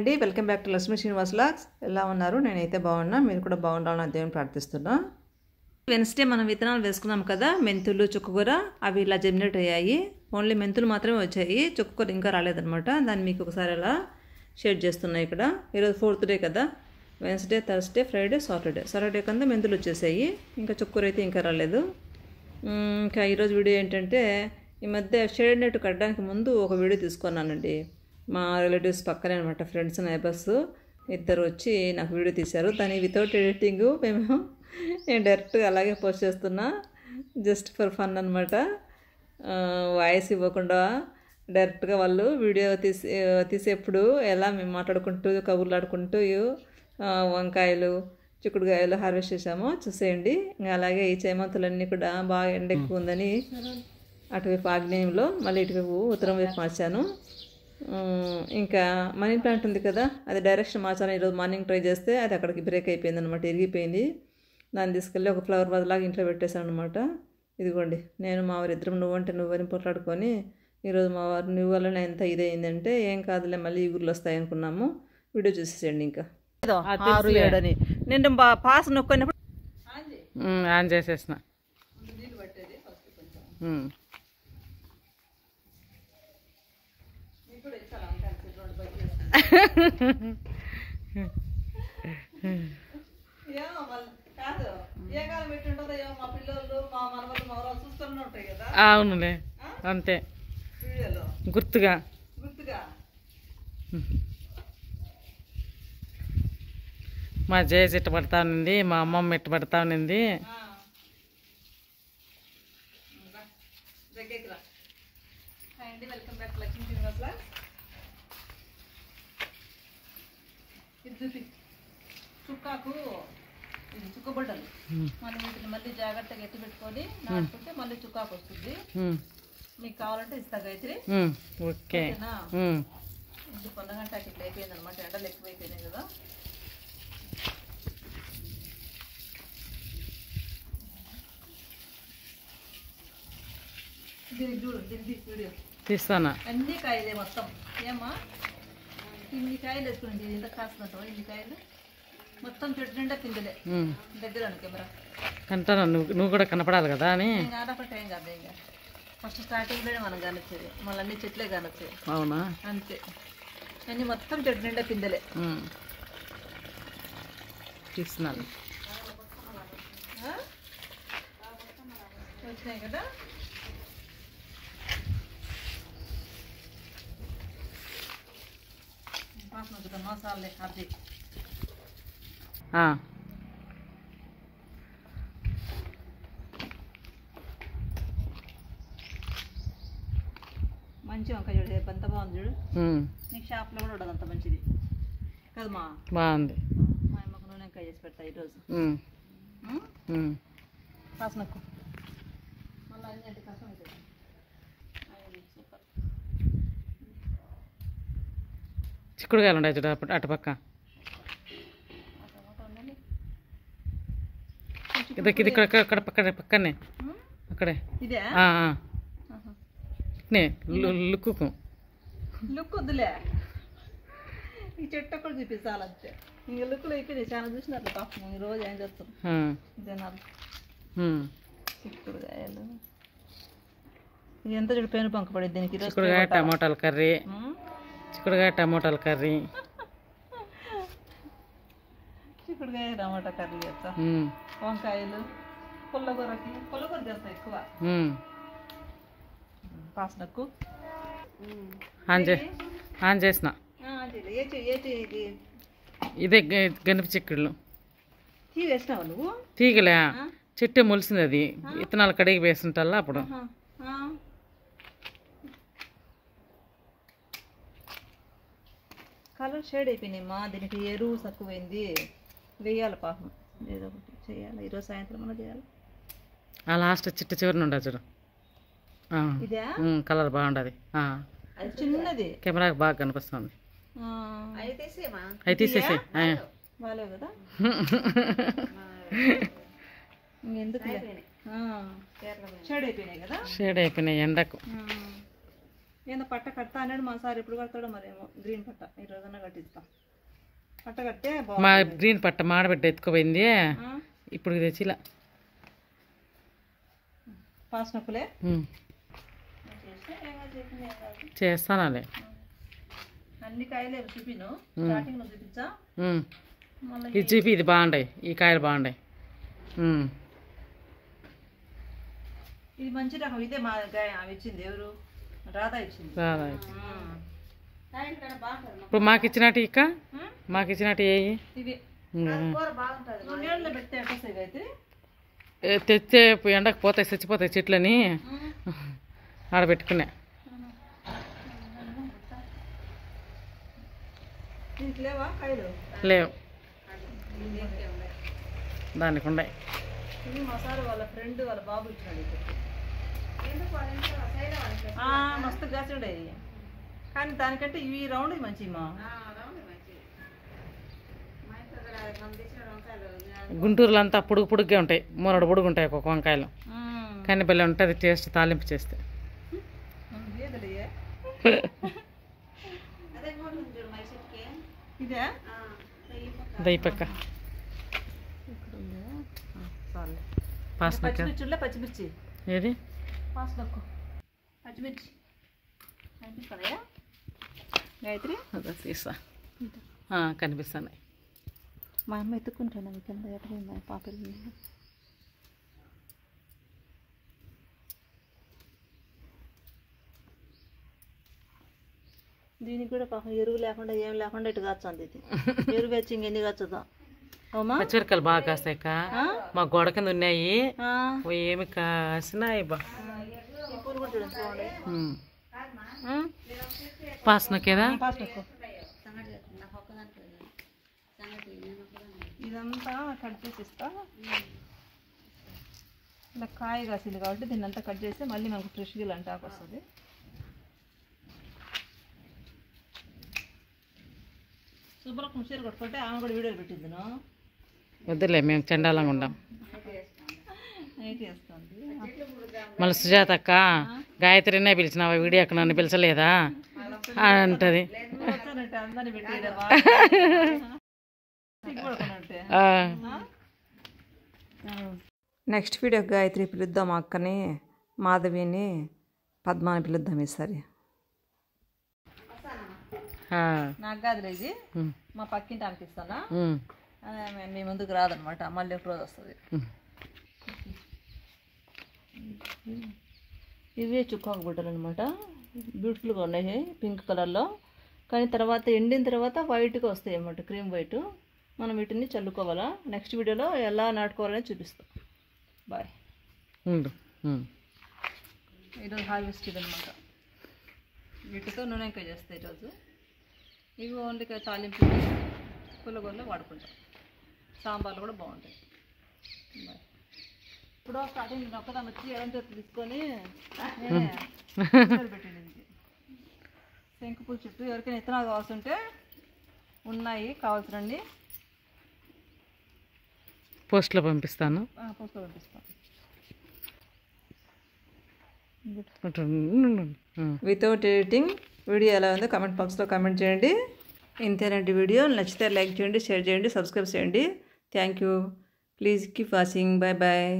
Hi అండి, welcome back to Lakshmi Srinivas vlogs. ఎలా ఉన్నారు? నేనైతే బాగున్నా, మీరు కూడా బాగుండాలని దేవుని ప్రార్థిస్తున్నా. వెన్స్డే మనం విత్తనాలు వేసుకున్నాం కదా, మెంతులు చుక్కకూర, అవి ఇలా జెమినేట్ అయ్యాయి. ఓన్లీ మెంతులు మాత్రమే వచ్చాయి, చుక్కకూర ఇంకా రాలేదనమాట. దాన్ని మీకు ఒకసారి అలా షేర్ చేస్తున్నాయి. ఇక్కడ ఈరోజు 4th డే కదా, వెన్స్డే, థర్స్డే, ఫ్రైడే, సాటర్డే కింద మెంతులు వచ్చేసాయి. ఇంకా చుక్కకూర అయితే ఇంకా రాలేదు. ఇంకా ఈరోజు వీడియో ఏంటంటే, ఈ మధ్య షేడ్ నెట్ కట్టడానికి ముందు ఒక వీడియో తీసుకున్నానండి. మా రిలేటివ్స్ పక్కనే అనమాట, ఫ్రెండ్స్ నైబర్స్ ఇద్దరు వచ్చి నాకు వీడియో తీశారు. దాన్ని వితౌట్ ఎడిటింగ్ నేను డైరెక్ట్గా అలాగే పోస్ట్ చేస్తున్నా, జస్ట్ ఫర్ ఫన్ అనమాట. వాయిస్ ఇవ్వకుండా డైరెక్ట్గా వాళ్ళు వీడియో తీసేప్పుడు ఎలా మేము మాట్లాడుకుంటూ కబుర్లు ఆడుకుంటూ వంకాయలు చిక్కుడుకాయలు హార్వెస్ట్ చేసామో చూసేయండి. ఇంకా అలాగే ఈ చేమంతులన్నీ కూడా బాగా ఎండ ఎక్కువ ఉందని అటువైపు ఆగ్నేయంలో, మళ్ళీ ఇటువైపు ఉత్తరం వైపు మార్చాను. ఇంకా మనీ ప్లాంట్ ఉంది కదా, అది డైరెక్షన్ మార్చాను. ఈరోజు మార్నింగ్ ట్రై చేస్తే అది అక్కడికి బ్రేక్ అయిపోయింది అనమాట, ఇరిగిపోయింది. దాన్ని తీసుకెళ్ళి ఒక ఫ్లవర్ వాజ్లాగా ఇంట్లో పెట్టేశాను అనమాట. ఇదిగోండి, నేను మా వారు ఇద్దరం నువ్వంటే నువ్వని పోట్లాడుకొని ఈరోజు మా వారు నువ్వు వల్ల ఎంత ఇదైందంటే ఏం కాదులే మళ్ళీ ఈగుర్లు వస్తాయి అనుకున్నాము. వీడియో చూసేసేయండి. ఇంకా 6, 7 అని నేను పాస్ నొక్కినప్పుడు ఆన్ చేసేసిన. అవునులే, అంతే గుర్తుగా. మా జేజ్ ఇట్ట పడతా ఉన్నింది, మా అమ్మమ్మ ఇట్ట పడతా ఉన్నింది. Welcome back Lakshmi Srinivas vlogs. చుక్కాకు ఇది చుక్కబడ్డలు, మనం వీటిని మళ్ళీ జాగ్రత్తగా ఎత్తి పెట్టుకొని నాటుకుంటే మళ్ళీ చుక్కాకు వస్తుంది. మీకు కావాలంటే ఇస్తా గాయత్రి. ఓకే, ఇది పొందగంటకి ఇట్లా అయిపోయింది అనమాట, ఎండలు ఎక్కువైపోయినాయి కదా. దీనికి చూడు, దీనికి వీడియో తీస్తానా. అన్ని కాయలే మొత్తం. ఏమా ఇన్ని కాయలు వేసుకుని ఇంత కాస్తున్నట్టు, ఇన్ని కాయలు మొత్తం చెట్టు నిండా పిందెలే. దగ్గర కెమెరా కంటాను, నువ్వు కూడా కనపడాలి కదా అని. ఆడపట్ట ఏం కాదు, ఇంకా ఫస్ట్ స్టార్టింగ్లోనే మనం కానొచ్చేది, మళ్ళీ అన్ని చెట్లే కానొచ్చేది. అవునా? అంతే, అన్ని మొత్తం చెట్టు నిండా పిందెలే. తీస్తున్నాను. వచ్చినాయి కదా. మసాలే అది మంచి వంకాయ చూడు, ఎంత బాగుంది చూడు. నీకు షాప్లో కూడా ఉండదు అంత మంచిది కదమ్మా. బాగుంది. మా అమ్మకు నూనె వంకాయ చేసి పెడతా ఈరోజు. కాసనక్కు మళ్ళీ అన్నింటి కష్టం అవుతుంది. సూపర్. చిక్కుడుకాయలు ఉన్నాయి చూడ అటు పక్క. ఇది ఇక్కడ పక్కనే అక్కడే. ఇదే లుక్కు లుక్ వద్దులే, ఈ చెట్టు ఒక్కడు చూపించాలంతే. ఇంకా లుక్కులు అయిపోయినాయి, చాలా చూసినారు పాపం. ఈరోజు ఏం చేస్తాం జనాలు. చిక్కుడుకాయలు ఇది ఎంత చూడు, పేను పంక పడేది దీనికి. చిక్కుడుకాయ టమోటాల కర్రీ, చిక్కుడుకాయ టమోటాల కర్రీ, చిక్కుడుకాయ టమాటా కర్రీ చేస్తా. వంకాయలు పుల్లకూర చేస్తా ఎక్కువ. పాసనక్కు ఆన్ చేసిన. ఇదే గనిపి చిక్కుళ్ళు. వేసినావు నువ్వు? తీగలే, చెట్టు మొలిసింది, అది విత్తనాలు కడిగి వేస్తుంటల్లా అప్పుడు. కలర్ షేడ్ అయిపోయినాయమ్మా, దీనికి ఎరువు తక్కువైంది, వేయాలి పాపం. ఏదో ఒకటి చేయాలి, ఈరోజు సాయంత్రం అన్న చేయాలి. ఆ లాస్ట్ చిట్ట చివరిని ఉండదు చూడు, ఇదే కలర్ బాగుండదు. అది చిన్నది, కెమెరాకి బాగా కనిపిస్తుంది. అవి తీసేసి బాగాలేవు కదా. ఇంకెందుకు షేడ్ అయిపోయినాయి కదా, షేడ్ అయిపోయినాయి ఎండకు. ఏందో పట్ట కడతా అన్నాడు మా సార్ ఎప్పుడు కడతాడో మరేమో గ్రీన్ పట్ట ఈ రోజన్నా కట్టిస్తాం పట్ట కట్టే మా గ్రీన్ పట్ట మాడబెట్ట ఎత్తుకుపోయింది ఇప్పుడు తెచ్చిలా పాస్ నొప్పులే చేస్తానాలే అన్ని కాయలే చూపిను స్టార్టింగ్ లో చూపించా ఇది చూపి ఇది బాగుండాయి ఈ కాయలు బాగుండాయి ఇది మంచి రకం ఇదే మా అవి ఇచ్చింది ఎవరు రాధా ఇచ్చింది రాదా ఇప్పుడు మాకు ఇచ్చినట్టు ఇక మాకు ఇచ్చినట్టు ఏ ఇవి రెండేళ్ళలో పెడితే ఎట్టొస్తాయి అయితే తెచ్చే ఎండకు పోతాయి చచ్చిపోతాయి చెట్లని ఆడబెట్టుకునే లేవా కాయలు లేవు దానికి ఉన్నాయి ఇది మా సార్ వాళ్ళ ఫ్రెండ్ వాళ్ళ బాబు ఇచ్చినాడు మస్తు గాసి ఉండేది కానీ దానికంటే ఇవి రౌండ్ మంచి మా గుంటూరులో అంతా పొడుగు పొడుగ్గా ఉంటాయి మూరడు పొడుగు ఉంటాయి ఒక్కొక్క వంకాయలు కానీ భలే ఉంటుంది టేస్ట్ తాలింపు చేస్తే ఇదే దైపక్క పాస్నక్క పచ్చిమిర్చి పచ్చిమిర్చి ఏది పాస్నక్కు పచ్చిమిర్చి కనిపిస్తాయా గాయత్రి అదే తీసా కనిపిస్తున్నాయి మా అమ్మ ఎత్తుకుంటాను కింద ఎక్కడ పాపలు దీనికి కూడా పాపం ఎరువు లేకుండా ఏం లేకుండా ఇటు కాచంది ఇది ఎరువు వచ్చి ఇంకెన్ని కాచుదా పచ్చిమిరకాయలు బాగా కాస్తాయి మా గోడ కింద ఉన్నాయి ఏమి కాసినాయి బా పాస్నకేదా ఇదంతా కట్ చేసి ఇస్తా ఇలా కాయ కాసింది కాబట్టి దీన్ని అంతా కట్ చేస్తే మళ్ళీ మనకు ఫ్రెష్గా ఇలాంటి ఆకు వస్తుంది శుభ్రం చీర కొట్టుకుంటే ఆమె కూడా వీడియోలు పెట్టింది వద్దులే మేము చండాలంగా ఉండాం నైట్ వేస్తుంది మళ్ళీ సుజాత అక్క గాయత్రినే పిలిచినావా వీడియోకి నన్ను పిలిచలేదా అంటది అందరిని పెట్టి నెక్స్ట్ వీడియో గాయత్రి పిలుద్దాం అక్కని మాధవిని పద్మాని పిలుద్దాం ఈసారి నాకు కాదులే ఇది మా పక్కింటి అనిపిస్తానా మీ ముందుకు రాదనమాట మళ్ళీ ఒక రోజు వస్తుంది ఇవే చుక్కాకు బుట్టలు అనమాట బ్యూటిఫుల్గా ఉన్నాయి పింక్ కలర్లో కానీ తర్వాత ఎండిన తర్వాత వైట్గా వస్తాయి అన్నమాట క్రీమ్ వైట్ మనం వీటిని చల్లుకోవాలా నెక్స్ట్ వీడియోలో ఎలా నాటుకోవాలని చూపిస్తాం బాయ్ ఈరోజు హార్వెస్ట్ అనమాట వీటితో నూనెంకాయ చేస్తాయి ఈరోజు ఇవి ఓన్లీ తాలింపు పుల్లగూరలో వాడుకుంటాం సాంబార్లు కూడా బాగుంటాయి బాయ్ ఇప్పుడు స్టార్టింగ్ ఒక్కదాన్ని వచ్చి ఎడం చేతి తీసుకొని పెట్టింది శంకుపూల చెట్టు ఎవరికైనా విత్తనాలు కావాల్సి ఉంటే ఉన్నాయి కావాల్సినండి పోస్ట్లో పంపిస్తాను పోస్ట్లో పంపిస్తాను వితౌట్ ఎడిటింగ్ వీడియో ఎలా ఉందో కామెంట్ బాక్స్లో కామెంట్ చేయండి ఇంతేనండి వీడియో నచ్చితే లైక్ చేయండి షేర్ చేయండి సబ్స్క్రైబ్ చేయండి thank you please keep watching bye bye